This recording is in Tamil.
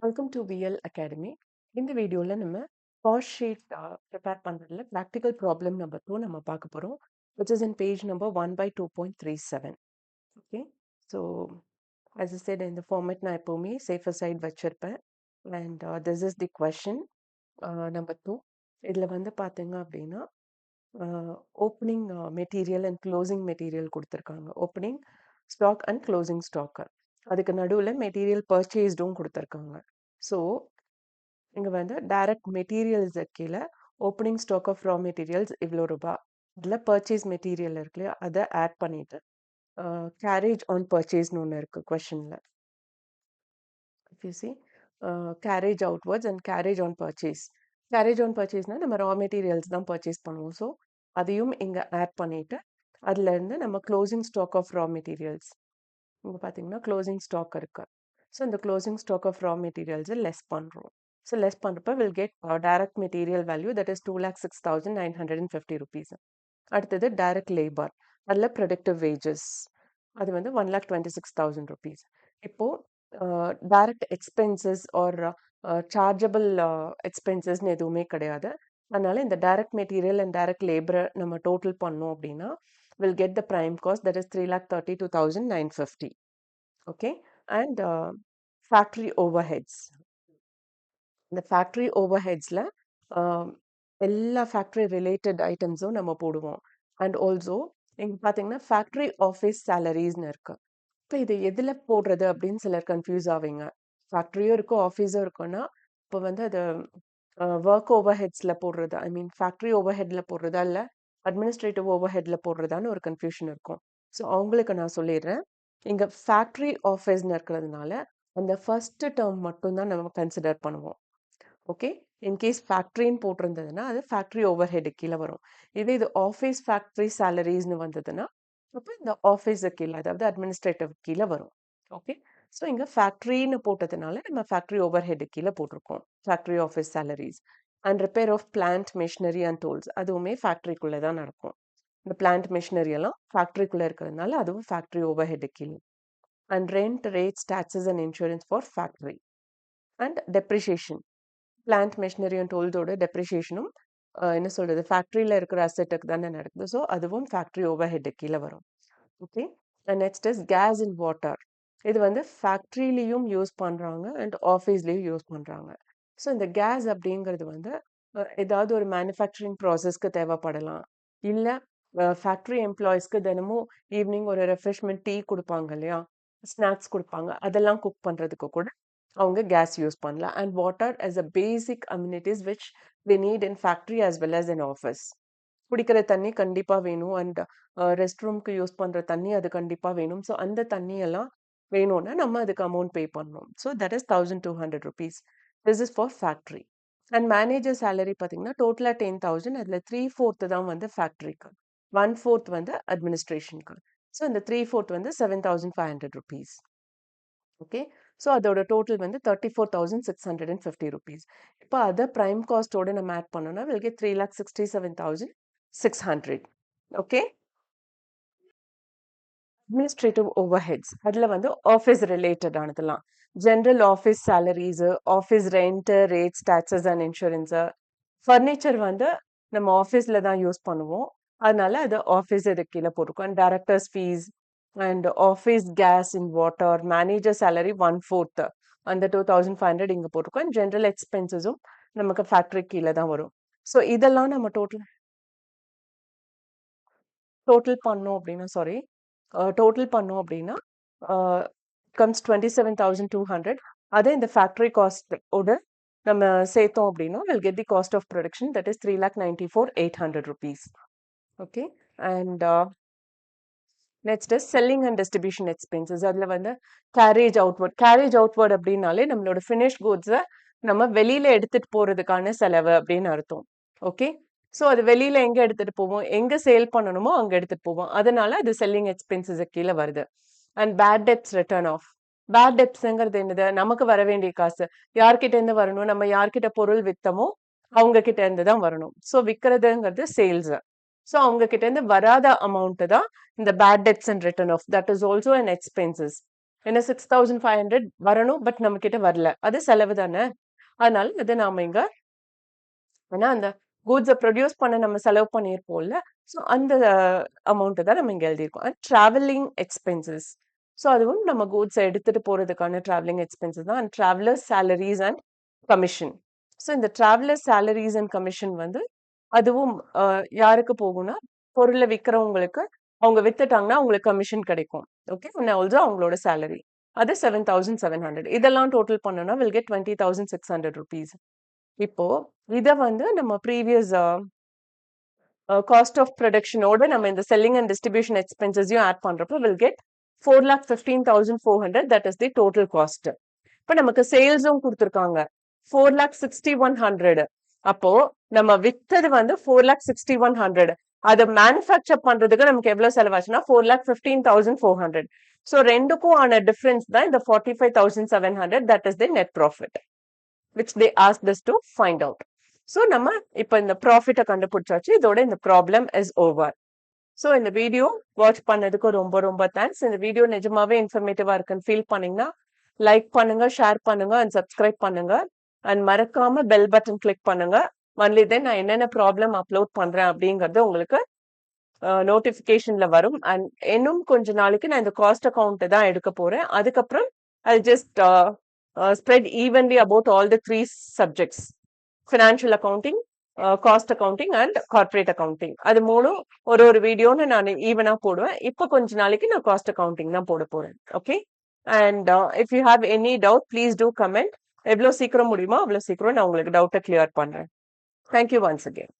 Welcome to VL academy. இந்த வீடியோவில் நம்ம காஸ்ட் ஷீட் ப்ரிப்பேர் பண்ணுறதுல ப்ராக்டிக்கல் ப்ராப்ளம் நம்பர் 2 நம்ம பார்க்க போகிறோம், which is in page number 1/2.37. Okay, so as I said, இந்த ஃபார்மேட் நான் எப்போவுமே சேஃபர் சைட் வச்சுருப்பேன். And this is the question number 2. இதில் வந்து பார்த்தீங்க அப்படின்னா opening material and closing material கொடுத்துருக்காங்க. Opening stock and closing stock, அதுக்கு நடுவில் மெட்டீரியல் பர்ச்சேஸ்டும் கொடுத்துருக்காங்க. ஸோ இங்கே வந்து டைரக்ட் மெட்டீரியல்ஸ் கீழே opening stock of raw materials இவ்வளோ ரூபா, அதில் பர்ச்சேஸ் மெட்டீரியல் இருக்கு இல்லையா, அதை ஆட் பண்ணிட்டு கேரேஜ் ஆன் பர்ச்சேஸ்னு ஒன்று இருக்குது கொஷனில். If you see carriage outwards and carriage on purchase. Carriage on பர்ச்சேஸ்னால் நம்ம ரா மெட்டீரியல்ஸ் தான் பர்ச்சேஸ் பண்ணுவோம். ஸோ அதையும் இங்கே ஆட் பண்ணிவிட்டு அதுலேருந்து நம்ம closing stock of raw materials, இங்கே பார்த்தீங்கன்னா க்ளோசிங் ஸ்டாக் இருக்குது. ஸோ இந்த க்ளோசிங் ஸ்டாக் ஆஃப் ரா மெட்டீரியல்ஸை லெஸ் பண்ணுறோம். ஸோ லெஸ் பண்ணுறப்ப will get direct material value, that is 2,06,950 rupees. அடுத்தது டைரக்ட் லேபர், அதில் ப்ரொடக்டிவ் வேஜஸ், அது வந்து 1,26,000 rupees. இப்போது டைரக்ட் எக்ஸ்பென்சஸ் ஆர் சார்ஜபிள் எக்ஸ்பென்சஸ்ன்னு எதுவுமே கிடையாது. அதனால இந்த டைரக்ட் மெட்டீரியல் அண்ட் டைரக்ட் லேபரை நம்ம டோட்டல் பண்ணோம் அப்படின்னா will get the prime cost, that is 3,32,950. Okay, and factory overheads. இந்த ஃபேக்ட்ரி ஓவர்ஹெட்ஸில் எல்லா ஃபேக்ட்ரி ரிலேட்டட் ஐட்டம்ஸும் நம்ம போடுவோம். அண்ட் ஆல்சோ இங்கே பார்த்தீங்கன்னா ஃபேக்ட்ரி ஆஃபீஸ் சேலரிஸ்னு இருக்குது. இப்போ இது எதில் போடுறது அப்படின்னு சிலர் கன்ஃபியூஸ் ஆவீங்க. ஃபேக்ட்ரியும் இருக்கும் ஆஃபீஸும் இருக்குன்னா இப்போ வந்து அது ஒர்க் ஓவர்ஹெட்ஸில் போடுறதா, ஐ மீன் ஃபேக்ட்ரி ஓவர்ஹெட்டில் போடுறதா இல்லை அட்மினிஸ்ட்ரேட்டிவ் ஓவர்ஹெட்டில் போடுறதான்னு ஒரு கன்ஃபியூஷன் இருக்கும். ஸோ அவங்களுக்கு நான் சொல்லிடுறேன், இங்கே ஃபேக்ட்ரி ஆஃபீஸ்னு இருக்கிறதுனால அந்த ஃபர்ஸ்ட் டேர்ம் மட்டும்தான் நம்ம கன்சிடர் பண்ணுவோம். ஓகே, இன்கேஸ் ஃபேக்ட்ரின்னு போட்டிருந்ததுன்னா அது ஃபேக்ட்ரி ஓவர்ஹெட் கீழே வரும். இதே இது ஆஃபீஸ் ஃபேக்ட்ரி சேலரிஸ்னு வந்ததுன்னா அப்போ இந்த ஆஃபீஸு கீழே, அதாவது அட்மினிஸ்ட்ரேட்டிவ் கீழே வரும். ஓகே, ஸோ இங்கே ஃபேக்ட்ரின்னு போட்டதுனால நம்ம ஃபேக்ட்ரி ஓவர்ஹெட் கீழே போட்டிருக்கோம் factory office salaries. And repair of plant machinery and tools, அதுவுமே ஃபேக்ட்ரிக்குள்ளே தான் நடக்கும். இந்த பிளான்ட் மிஷினரி எல்லாம் ஃபேக்ட்ரிக்குள்ளே இருக்கிறதுனால அதுவும் ஃபேக்ட்ரி ஓவர்ஹெட் கீழே. And rent, rates, taxes and insurance for factory. And depreciation, plant machinery and டூல்ஸோட டெப்ரிஷியேஷனும் என்ன சொல்கிறது ஃபேக்ட்ரியில் இருக்கிற அசெட்டுக்கு தானே நடக்குது. ஸோ அதுவும் ஃபேக்ட்ரி ஓவர்ஹெட் கீழே வரும். Okay, next is gas and water. இது வந்து ஃபேக்ட்ரிலையும் யூஸ் பண்ணுறாங்க அண்ட் ஆஃபீஸ்லேயும் யூஸ் பண்ணுறாங்க. ஸோ இந்த கேஸ் அப்படிங்கிறது வந்து ஏதாவது ஒரு மேனுஃபேக்சரிங் ப்ராசஸ்க்கு தேவைப்படலாம், இல்லை ஃபேக்ட்ரி எம்ப்ளாயீஸ்க்கு தினமும் ஈவினிங் ஒரு ரெஃப்ரெஷ்மெண்ட் டீ கொடுப்பாங்க இல்லையா, ஸ்நாக்ஸ் கொடுப்பாங்க, அதெல்லாம் குக் பண்ணுறதுக்கு கூட அவங்க கேஸ் யூஸ் பண்ணலாம். And water as a basic amenities which they need in factory as well as in office. குடிக்கிற தண்ணி கண்டிப்பாக வேணும் அண்ட் ரெஸ்ட் ரூம்க்கு யூஸ் பண்ணுற தண்ணி அது கண்டிப்பாக வேணும். ஸோ அந்த தண்ணியெல்லாம் வேணும்னா நம்ம அதுக்கு அமௌண்ட் பே பண்ணணும். So that is 1,200 rupees. This is for factory. And manager salary பார்த்தீங்கன்னா டோட்டலாக 10,000, அதில் 3/4 தான் வந்து ஃபேக்ட்ரிக்கு, 1/4 வந்து அட்மினிஸ்ட்ரேஷனுக்கு. ஸோ இந்த 3/4 வந்து 7,500 rupees. ஓகே, ஸோ அதோட டோட்டல் வந்து 34,650 rupees. இப்போ அதை ப்ரைம் காஸ்டோட நம்ம ஆட் பண்ணோம்னா will get 3,67,600. Okay, administrative overheads, அதில் வந்து ஆஃபீஸ் ரிலேட்டட் ஆனதெல்லாம் general office salaries, office rent, rates, taxes and insurance. Furniture வந்து நம்ம ஆஃபீஸில் தான் யூஸ் பண்ணுவோம், அதனால அது ஆஃபீஸ் இது கீழே போட்டிருக்கோம். And directors fees and office gas and water, manager salary 1/4, அந்த 2,500 இங்கே போட்டிருக்கோம். அண்ட் ஜென்ரல் எக்ஸ்பென்சஸும் நமக்கு ஃபேக்ட்ரி கீழே தான் வரும். ஸோ இதெல்லாம் நம்ம டோட்டல் பண்ணோம் அப்படின்னா டோட்டல் பண்ணோம் அப்படின்னா கம்ஸ் 27,200. அதே இந்த ஃபேக்ட்ரி காஸ்டோட நம்ம சேர்த்தோம் அப்படின்னா will get the cost of production, that is 3,94,800 rupees. Okay, and next selling and distribution expenses. அதில் வந்து கேரேஜ் அவுட்வர்ட் அப்படின்னாலே நம்மளோட ஃபினிஷ் குட்ஸை நம்ம வெளியில் எடுத்துகிட்டு போகிறதுக்கான செலவு அப்படின்னு அர்த்தம். ஓகே, ஸோ அது வெளியில் எங்கே எடுத்துகிட்டு போவோம், எங்கே சேல் பண்ணணுமோ அங்கே எடுத்துகிட்டு போவோம், அதனால அது செல்லிங் எக்ஸ்பென்சஸ் கீழே வருது. And bad debts return off. Bad டெப்ஸுங்கிறது என்னது, நமக்கு வர வேண்டிய காசு யார்கிட்ட இருந்து வரணும், நம்ம யார்கிட்ட பொருள் விற்றமோ அவங்க கிட்ட இருந்து தான் வரணும். So விற்கிறதுங்கிறது sales. ஸோ அவங்க கிட்ட இருந்து வராத அமௌண்ட் தான் இந்த bad debts and return of, that is also an expenses. ஏன்னா 6500 வரணும், பட் நம்ம கிட்ட வரல. அது செலவு தானே. அதனால இத நாம இங்க ஏன்னா அந்த கூட்ஸ ப்ரொடியூஸ் பண்ண நம்ம செலவு பண்ணியிருப்போம்ல. ஸோ அந்த அமௌண்ட் தான் நம்ம இங்க எழுதியிருக்கோம். And travelling expenses. ஸோ அதுவும் நம்ம கூட்ஸ எடுத்துட்டு போறதுக்கான டிராவலிங் எக்ஸ்பென்சஸ் தான். And travellers salaries and commission. So இந்த டிராவலர்ஸ் சேலரீஸ் அண்ட் கமிஷன் வந்து அதுவும் யாருக்கு போகும்னா, பொருள விக்கிறவங்களுக்கு அவங்க வித்துட்டாங்கன்னா அவங்களுக்கு கமிஷன் கிடைக்கும். ஓகே. அண்ட் ஆல்சோ அவங்களோட சேலரி. அது 7700. இதெல்லாம் டோட்டல் பண்ணோம்னா வில் கெட் 20,600 ரூபீஸ். இப்போ இத வந்து நம்ம ப்ரீவியஸ் காஸ்ட் ஆஃப் ப்ரொடக்ஷனோட நம்ம இந்த செல்லிங் அண்ட் டிஸ்ட்ரிபியூஷன் எக்ஸ்பென்சஸையும் ஆட் பண்றப்போ will get 4,15,400. That is the total cost. இப்ப நமக்கு சேல்ஸும் கொடுத்துருக்காங்க 4,61,100. அப்போ நம்ம வித்தது வந்து 4,61,100. அதை மேனுஃபேக்சர் பண்றதுக்கு நமக்கு எவ்வளவு செலவாச்சுன்னா 4,15,400. ஸோ ரெண்டுக்கும் ஆன டிஃபரன்ஸ் தான் இந்த 45,700. That is the net profit which they asked us to find out. So நம்ம இப்ப இந்த ப்ராஃபிட்டை கண்டுபிடிச்சாச்சு. இதோட இந்த ப்ராப்ளம் இஸ் ஓவர். ஸோ இந்த வீடியோ வாட்ச் பண்ணதுக்கு ரொம்ப ரொம்ப தேங்க்ஸ். இந்த வீடியோ நிஜமாவே இன்ஃபர்மேட்டிவா இருக்குன்னு ஃபீல் பண்ணீங்கன்னா லைக் பண்ணுங்க, ஷேர் பண்ணுங்க அண்ட் சப்ஸ்கிரைப் பண்ணுங்க. அண்ட் மறக்காம பெல் பட்டன் கிளிக் பண்ணுங்க. ஒன்லி தென் நான் என்னென்ன ப்ராப்ளம் அப்லோட் பண்றேன் அப்படிங்கறது உங்களுக்கு நோட்டிபிகேஷன்ல வரும். அண்ட் இன்னும் கொஞ்ச நாளைக்கு நான் இந்த காஸ்ட் அக்கௌண்ட் தான் எடுக்க போறேன். அதுக்கப்புறம் I just spread evenly about all the 3 subjects: financial accounting, cost accounting and corporate accounting. அது மூணும் ஒரு வீடியோன்னு நான் ஈவனா போடுவேன். இப்போ கொஞ்ச நாளைக்கு நான் காஸ்ட் அக்கவுண்டிங் தான் போட போறேன். Okay. And if you have any doubt please do comment. எவ்வளவு சீக்கிரம் முடியுமோ அவ்வளவு சீக்கிரம் நான் உங்களுக்கு டவுட்டை கிளியர் பண்றேன். Thank you once again.